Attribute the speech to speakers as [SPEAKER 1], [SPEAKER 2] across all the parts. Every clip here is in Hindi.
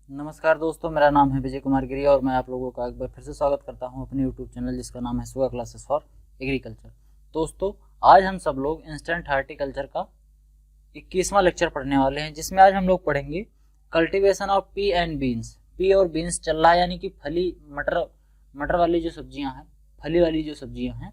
[SPEAKER 1] नमस्कार दोस्तों, मेरा नाम है विजय कुमार गिरी और मैं आप लोगों का एक बार फिर से स्वागत करता हूं अपने YouTube चैनल जिसका नाम है सुगा क्लासेस फॉर एग्रीकल्चर। दोस्तों, आज हम सब लोग इंस्टेंट हार्टिकल्चर का 21वां लेक्चर पढ़ने वाले हैं, जिसमें आज हम लोग पढ़ेंगे cultivation of P and beans. P और बीन्स चल रहा है, यानी कि फली मटर वाली जो सब्जियां हैं, फली वाली जो सब्जियां हैं,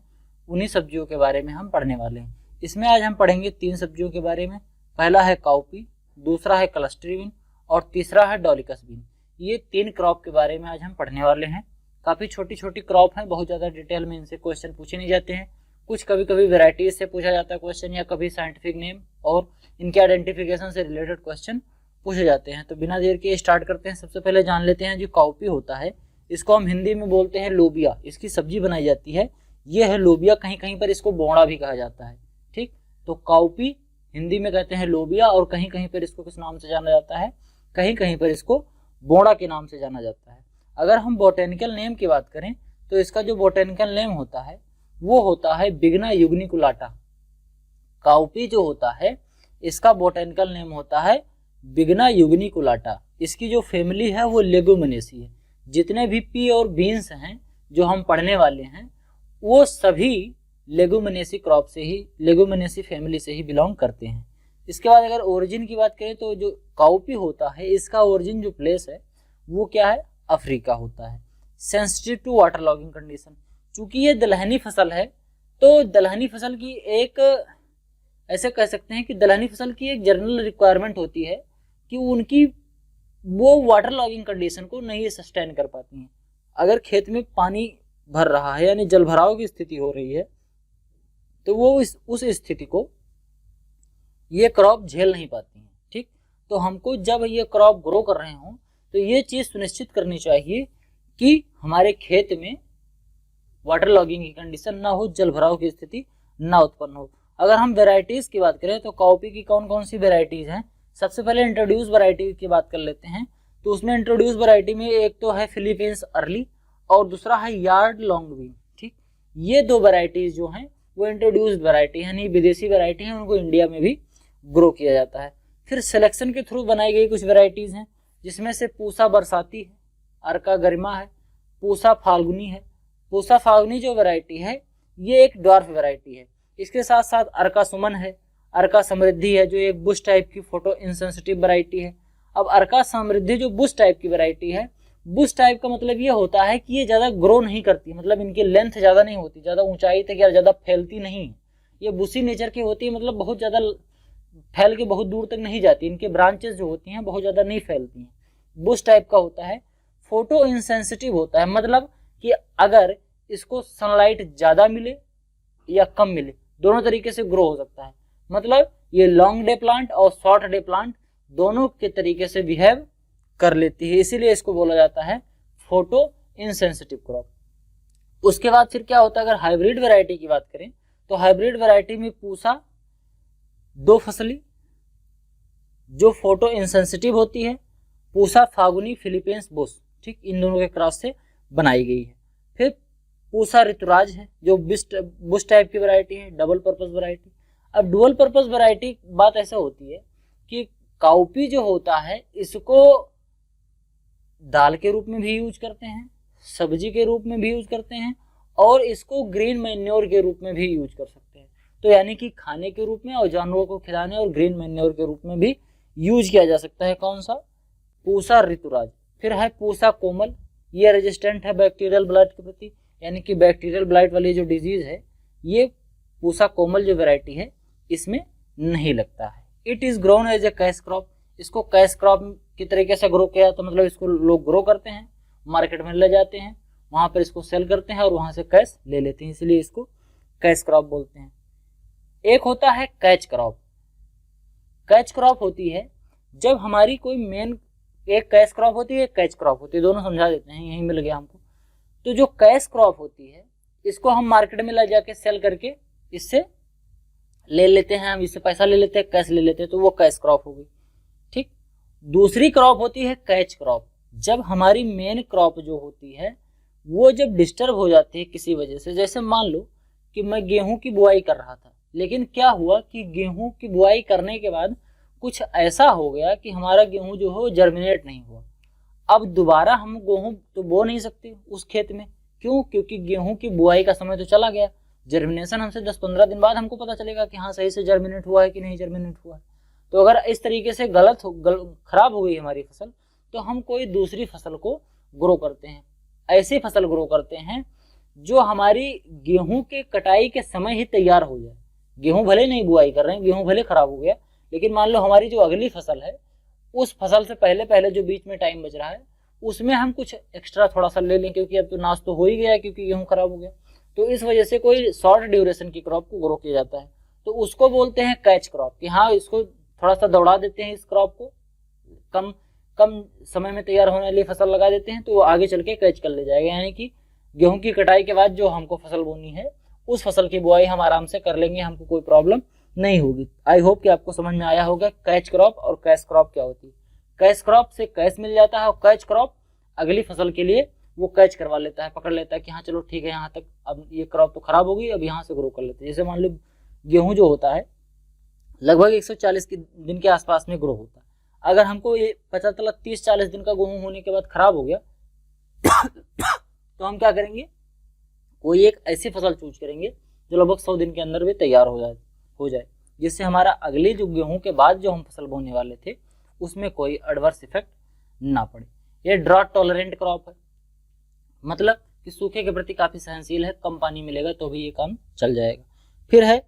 [SPEAKER 1] उन्हीं सब्जियों के बारे में हम पढ़ने वाले हैं। इसमें आज हम पढ़ेंगे 3 सब्जियों के बारे में। पहला है काउपी, दूसरा है क्लस्टरी बीन और तीसरा है डॉलिकस बीन। ये 3 क्रॉप के बारे में आज हम पढ़ने वाले हैं। काफ़ी छोटी छोटी क्रॉप हैं, बहुत ज़्यादा डिटेल में इनसे क्वेश्चन पूछे नहीं जाते हैं। कुछ कभी कभी वेराइटीज से पूछा जाता है क्वेश्चन, या कभी साइंटिफिक नेम और इनके आइडेंटिफिकेशन से रिलेटेड क्वेश्चन पूछे जाते हैं। तो बिना देर के स्टार्ट करते हैं। सबसे पहले जान लेते हैं जो काउपी होता है, इसको हम हिंदी में बोलते हैं लोबिया। इसकी सब्जी बनाई जाती है, ये है लोबिया। कहीं कहीं पर इसको बोड़ा भी कहा जाता है। ठीक, तो काउपी हिंदी में कहते हैं लोबिया, और कहीं कहीं पर इसको किस नाम से जाना जाता है, कहीं कहीं पर इसको बोड़ा के नाम से जाना जाता है। अगर हम बोटेनिकल नेम की बात करें तो इसका जो बोटेनिकल नेम होता है वो होता है बिगना युग्निकुलाटा। काउपी जो होता है इसका बोटेनिकल नेम होता है बिगना युग्निकुलाटा। इसकी जो फैमिली है वो लेगुमिनेसी है। जितने भी पी और बीन्स हैं जो हम पढ़ने वाले हैं वो सभी लेगुमिनेसी क्रॉप से ही, लेगुमिनेसी फैमिली से ही बिलोंग करते हैं। इसके बाद अगर ओरिजिन की बात करें तो जो काउपी होता है इसका ओरिजिन जो प्लेस है वो क्या है, अफ्रीका होता है। Sensitive to water logging condition, चूंकि ये दलहनी फसल है तो दलहनी फसल की एक, ऐसे कह सकते हैं कि दलहनी फसल की एक जनरल रिक्वायरमेंट होती है कि उनकी वो वाटर लॉगिंग कंडीशन को नहीं सस्टेन कर पाती हैं। अगर खेत में पानी भर रहा है यानी जल भराव की स्थिति हो रही है तो वो उस स्थिति को ये क्रॉप झेल नहीं पाती हैं। ठीक, तो हमको जब ये क्रॉप ग्रो कर रहे हों तो ये चीज़ सुनिश्चित करनी चाहिए कि हमारे खेत में वाटर लॉगिंग की कंडीशन ना हो, जल भराव की स्थिति ना उत्पन्न हो। अगर हम वेराइटीज़ की बात करें तो काउपी की कौन कौन सी वेराइटीज़ हैं, सबसे पहले इंट्रोड्यूस वैरायटी की बात कर लेते हैं। तो उसमें इंट्रोड्यूस वैरायटी में एक तो है फिलीपींस अर्ली और दूसरा है यार्ड लॉन्ग बीन। ठीक, ये 2 वैरायटीज़ जो हैं वो इंट्रोड्यूस्ड वैरायटी यानी विदेशी वैरायटी हैं, उनको इंडिया में भी ग्रो किया जाता है। फिर सिलेक्शन के थ्रू बनाई गई कुछ वैरायटीज़ हैं, जिसमें से पूसा बरसाती है, अर्का गरिमा है, पूसा फाल्गुनी है। पूसा फाल्गुनी जो वैरायटी है ये एक ड्वार्फ वैरायटी है। इसके साथ साथ अर्का सुमन है, अर्का समृद्धि है जो एक बुश टाइप की फोटो इनसेंसिटिव वैरायटी है। अब अर्का समृद्धि जो बुश टाइप की वैरायटी है, बुश टाइप का मतलब ये होता है कि ये ज़्यादा ग्रो नहीं करती, मतलब इनकी लेंथ ज़्यादा नहीं होती, ज़्यादा ऊंचाई तक या ज़्यादा फैलती नहीं है। ये बुशी नेचर की होती है, मतलब बहुत ज़्यादा फैल के बहुत दूर तक नहीं जाती, इनके ब्रांचेस जो होती हैं बहुत ज़्यादा नहीं फैलती हैं। बुश टाइप का होता है, फोटो इंसेंसिटिव होता है, मतलब कि अगर इसको सनलाइट ज़्यादा मिले या कम मिले दोनों तरीके से ग्रो हो सकता है। मतलब ये लॉन्ग डे प्लांट और शॉर्ट डे प्लांट दोनों के तरीके से बिहेव कर लेती है, इसीलिए इसको बोला जाता है फोटो इनसेंसिटिव क्रॉप। उसके बाद फिर क्या होता है, अगर हाइब्रिड वैरायटी की बात करें तो हाइब्रिड वैरायटी में पूसा 2 फसली जो फोटो इंसेंसिटिव होती है, पूसा फागुनी फिलीपींस बुश, ठीक, इन दोनों के क्रॉस से बनाई गई है। फिर पूसा ऋतुराज है जो बुश टाइप की वैरायटी है, डबल पर्पस वैरायटी। अब डुअल पर्पस वैरायटी बात ऐसा होती है कि काउपी जो होता है इसको दाल के रूप में भी यूज करते हैं, सब्जी के रूप में भी यूज करते हैं, और इसको ग्रीन मैन्योर के रूप में भी यूज कर सकते हैं। तो यानी कि खाने के रूप में और जानवरों को खिलाने और ग्रीन मैन्योर के रूप में भी यूज किया जा सकता है। कौन सा, पूसा ऋतुराज। फिर है पूसा कोमल, ये रेजिस्टेंट है बैक्टीरियल ब्लाइट के प्रति, यानी कि बैक्टीरियल ब्लाइट वाली जो डिजीज है ये पूसा कोमल जो वैरायटी है इसमें नहीं लगता है। It is grown as a cash crop, इसको कैश क्रॉप की तरीके से ग्रो किया, तो मतलब इसको लोग ग्रो करते हैं, मार्केट में ले जाते हैं, वहां पर इसको सेल करते हैं और वहां से कैश ले लेते हैं, इसलिए इसको कैश क्रॉप बोलते हैं। एक होता है कैच क्रॉप। कैच क्रॉप होती है जब हमारी कोई मेन, एक कैश क्रॉप होती है, एक कैच क्रॉप होती है, दोनों समझा देते हैं, यहीं मिल गया हमको। तो जो कैश क्रॉप होती है इसको हम मार्केट में ले जाके सेल करके इससे ले लेते हैं, हम इससे पैसा ले लेते हैं, कैश ले लेते हैं, तो वो कैश क्रॉप हो गई। ठीक, दूसरी क्रॉप होती है कैच क्रॉप। जब हमारी मेन क्रॉप जो होती है वो जब डिस्टर्ब हो जाती है किसी वजह से, जैसे मान लो कि मैं गेहूं की बुआई कर रहा था, लेकिन क्या हुआ कि गेहूं की बुआई करने के बाद कुछ ऐसा हो गया कि हमारा गेहूं जो है वो जर्मिनेट नहीं हुआ। अब दोबारा हम गेहूं तो बो नहीं सकते उस खेत में, क्यों? क्योंकि गेहूं की बुआई का समय तो चला गया। जर्मिनेशन हमसे 10-15 दिन बाद हमको पता चलेगा कि हाँ सही से जर्मिनेट हुआ है कि नहीं जर्मिनेट हुआ है। तो अगर इस तरीके से खराब हो गई हमारी फसल, तो हम कोई दूसरी फसल को ग्रो करते हैं, ऐसी फसल ग्रो करते हैं जो हमारी गेहूं के कटाई के समय ही तैयार हो जाए। गेहूं भले नहीं बुआई कर रहे हैं, गेहूं भले खराब हो गया, लेकिन मान लो हमारी जो अगली फसल है उस फसल से पहले पहले जो बीच में टाइम बच रहा है उसमें हम कुछ एक्स्ट्रा थोड़ा सा ले लें, क्योंकि अब तो नाश तो हो ही गया क्योंकि गेहूं खराब हो गया। तो इस वजह से कोई शॉर्ट ड्यूरेशन की क्रॉप को ग्रो किया जाता है, तो उसको बोलते हैं कैच क्रॉप, कि हाँ इसको थोड़ा सा दौड़ा देते हैं, इस क्रॉप को कम कम समय में तैयार होने वाली फसल लगा देते हैं, तो वो आगे चल के कैच कर ले जाएगा। यानी कि गेहूं की कटाई के बाद जो हमको फसल बोनी है उस फसल की बुआई हम आराम से कर लेंगे, हमको कोई प्रॉब्लम नहीं होगी। आई होप कि आपको समझ में आया होगा कैच क्रॉप और कैश क्रॉप क्या होती है। कैश क्रॉप से कैश मिल जाता है और कैच क्रॉप अगली फसल के लिए वो कैच करवा लेता है, पकड़ लेता है कि हाँ चलो ठीक है यहाँ तक, अब ये क्रॉप तो खराब हो गई, अब यहाँ से ग्रो कर लेते हैं। जैसे मान लो गेहूं जो होता है लगभग 140 दिन के आसपास में ग्रो होता है। अगर हमको ये पता चला 30-40 दिन का गेहूं होने के बाद खराब हो गया तो हम क्या करेंगे, कोई एक ऐसी फसल चूज करेंगे जो लगभग 100 दिन के अंदर भी तैयार हो जाए, जिससे हमारा अगली जो गेहूं के बाद जो हम फसल बोने वाले थे उसमें कोई एडवर्स इफेक्ट ना पड़े। ये ड्रॉट टॉलरेंट क्रॉप है, मतलब कि सूखे के प्रति काफी सहनशील है, कम पानी मिलेगा तो भी ये काम चल जाएगा। फिर है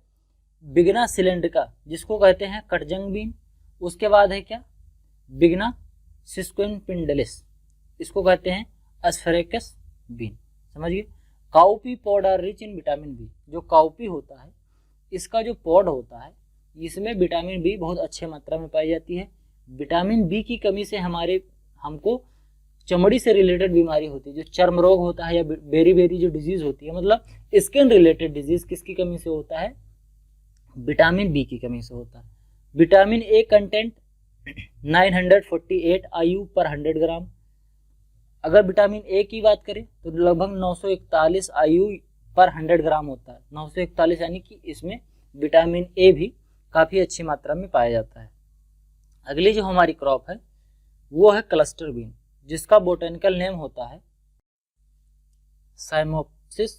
[SPEAKER 1] बिगना सिलेंड्रिका, जिसको कहते हैं कटजंग बीन। उसके बाद है क्या, बिगना सिस्क्विनपिंडलिस, इसको कहते हैं एस्फेरेकस बीन। समझिए, cowpea pod are rich in vitamin B. जो काउपी होता है इसका जो पॉड होता है इसमें विटामिन बी बहुत अच्छे मात्रा में पाई जाती है। विटामिन बी की कमी से हमको चमड़ी से रिलेटेड बीमारी होती है, जो चर्म रोग होता है या बेरी जो डिजीज होती है, मतलब स्किन रिलेटेड डिजीज किसकी कमी से होता है, विटामिन बी की कमी से होता है। विटामिन ए कंटेंट 948 IU पर 100 ग्राम। अगर विटामिन ए की बात करें तो लगभग 941 IU पर 100 ग्राम होता है। 941 यानी कि इसमें विटामिन ए भी काफ़ी अच्छी मात्रा में पाया जाता है। अगली जो हमारी क्रॉप है वो है क्लस्टर बीन, जिसका बोटेनिकल नेम होता है साइमोप्सिस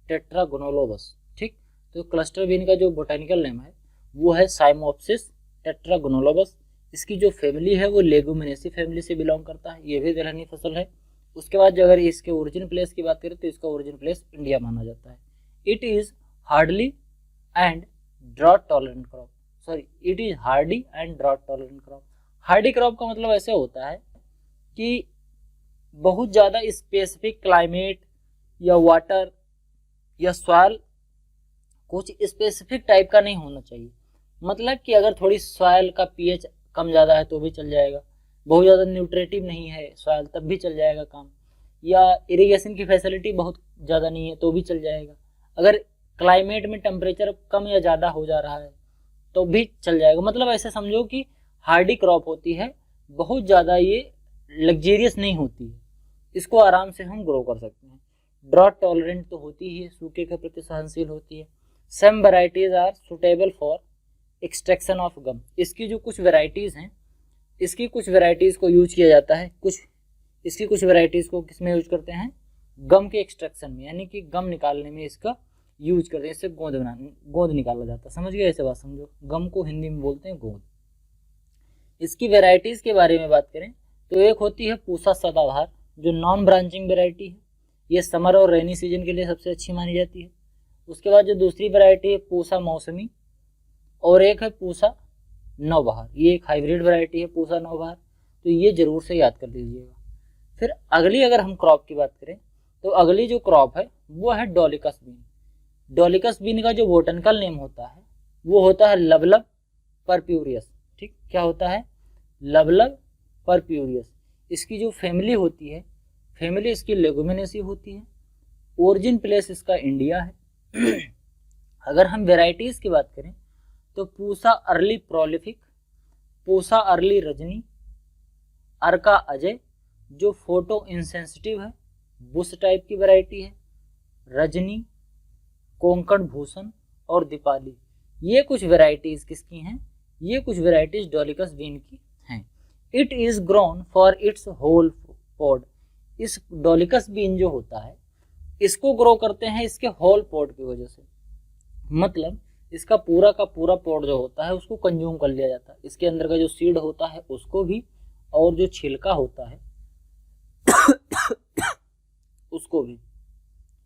[SPEAKER 1] टेट्रागोनोलोबस। ठीक, तो क्लस्टर बीन का जो बोटेनिकल नेम है वो है साइमोप्सिस टेट्रागोनोलोबस। इसकी जो फैमिली है वो लेगुमिनेसी फैमिली से बिलोंग करता है, ये भी दलहनी फसल है। उसके बाद जो अगर इसके ओरिजिन प्लेस की बात करें तो इसका ओरिजिन प्लेस इंडिया माना जाता है। It is hardly and drought tolerant crop, it is hardy and drought tolerant crop. Hardy crop का मतलब ऐसे होता है कि बहुत ज़्यादा स्पेसिफिक क्लाइमेट या वाटर या सॉइल कुछ स्पेसिफिक टाइप का नहीं होना चाहिए। मतलब कि अगर थोड़ी सॉइल का पीएच कम ज़्यादा है तो भी चल जाएगा, बहुत ज़्यादा न्यूट्रेटिव नहीं है सॉइल तब भी चल जाएगा काम, या इरिगेशन की फैसिलिटी बहुत ज़्यादा नहीं है तो भी चल जाएगा। अगर क्लाइमेट में टेम्परेचर कम या ज़्यादा हो जा रहा है तो भी चल जाएगा। मतलब ऐसे समझो कि हार्डी क्रॉप होती है, बहुत ज़्यादा ये लग्जेरियस नहीं होती है, इसको आराम से हम ग्रो कर सकते हैं। ड्रॉट टॉलरेंट तो होती ही है, सूखे के प्रति सहनशील होती है। Some varieties are suitable for extraction of gum. इसकी जो कुछ वेराइटीज़ हैं, इसकी कुछ वेराइटीज़ को यूज किया जाता है, इसकी कुछ वेराइटीज़ को किस में यूज करते हैं, गम के एक्सट्रैक्शन में, यानी कि गम निकालने में इसका यूज करते हैं। इससे गोंद निकाला जाता है। समझ गए, ऐसे बात समझो, गम को हिंदी में बोलते हैं गोंद। इसकी वेराइटीज़ के बारे में बात करें तो एक होती है पूसा सदाबहार, जो नॉन ब्रांचिंग वेराइटी है, ये समर और रेनी सीजन के लिए सबसे अच्छी मानी जाती है। उसके बाद जो दूसरी वेराइटी है पूसा मौसमी, और एक है पूसा नौबहार, ये एक हाइब्रिड वेराइटी है पूसा नौबहार, तो ये जरूर से याद कर लीजिएगा। फिर अगली अगर हम क्रॉप की बात करें तो अगली जो क्रॉप है वो है डॉलिकस बीन। डॉलिकस बीन का जो बोटनिकल नेम होता है वो होता है लबलब परप्यूरियस। ठीक, क्या होता है, लबलब परप्यूरियस। इसकी जो फैमिली होती है, फैमिली इसकी लेगुमिनेसी होती है। ओरिजिन प्लेस इसका इंडिया है। अगर हम वेराइटीज़ की बात करें तो Pusa early prolific, Pusa early Rajni, Arka Ajay जो फोटो इंसेंसिटिव है, बुश टाइप की वैरायटी है, रजनी, कोंकण भूषण और दीपाली, ये कुछ वैरायटीज किसकी हैं, ये कुछ वैरायटीज डॉलिकस बीन की हैं। It is grown for its whole pod, इस डॉलिकस बीन जो होता है इसको ग्रो करते हैं इसके होल पॉड की वजह से। मतलब इसका पूरा का पूरा पॉड जो होता है उसको कंज्यूम कर लिया जाता है, इसके अंदर का जो सीड होता है उसको भी और जो छिलका होता है उसको भी,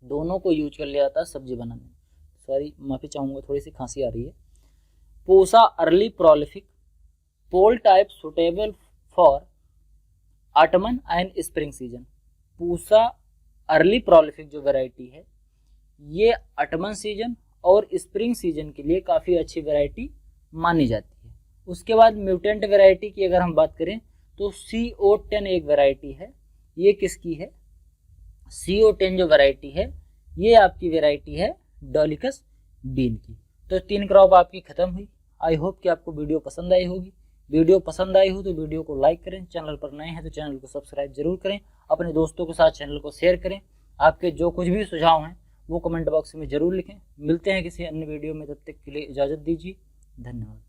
[SPEAKER 1] दोनों को यूज कर लिया जाता है सब्जी बनाने में। सॉरी माफी चाहूंगा, थोड़ी सी खांसी आ रही है। Pusa early prolific pole type suitable for autumn and spring season. Pusa early prolific जो वैरायटी है ये ऑटमन सीजन और स्प्रिंग सीजन के लिए काफ़ी अच्छी वैरायटी मानी जाती है। उसके बाद म्यूटेंट वैरायटी की अगर हम बात करें तो CO10 एक वैरायटी है। ये किसकी है? CO10 जो वैरायटी है ये आपकी वैरायटी है डॉलिकस बीन की। तो 3 क्रॉप आपकी खत्म हुई। आई होप कि आपको वीडियो पसंद आई होगी। वीडियो पसंद आई हो तो वीडियो को लाइक करें, चैनल पर नए हैं तो चैनल को सब्सक्राइब जरूर करें, अपने दोस्तों के साथ चैनल को शेयर करें। आपके जो कुछ भी सुझाव हैं वो कमेंट बॉक्स में जरूर लिखें। मिलते हैं किसी अन्य वीडियो में, तब तक के लिए इजाज़त दीजिए। धन्यवाद।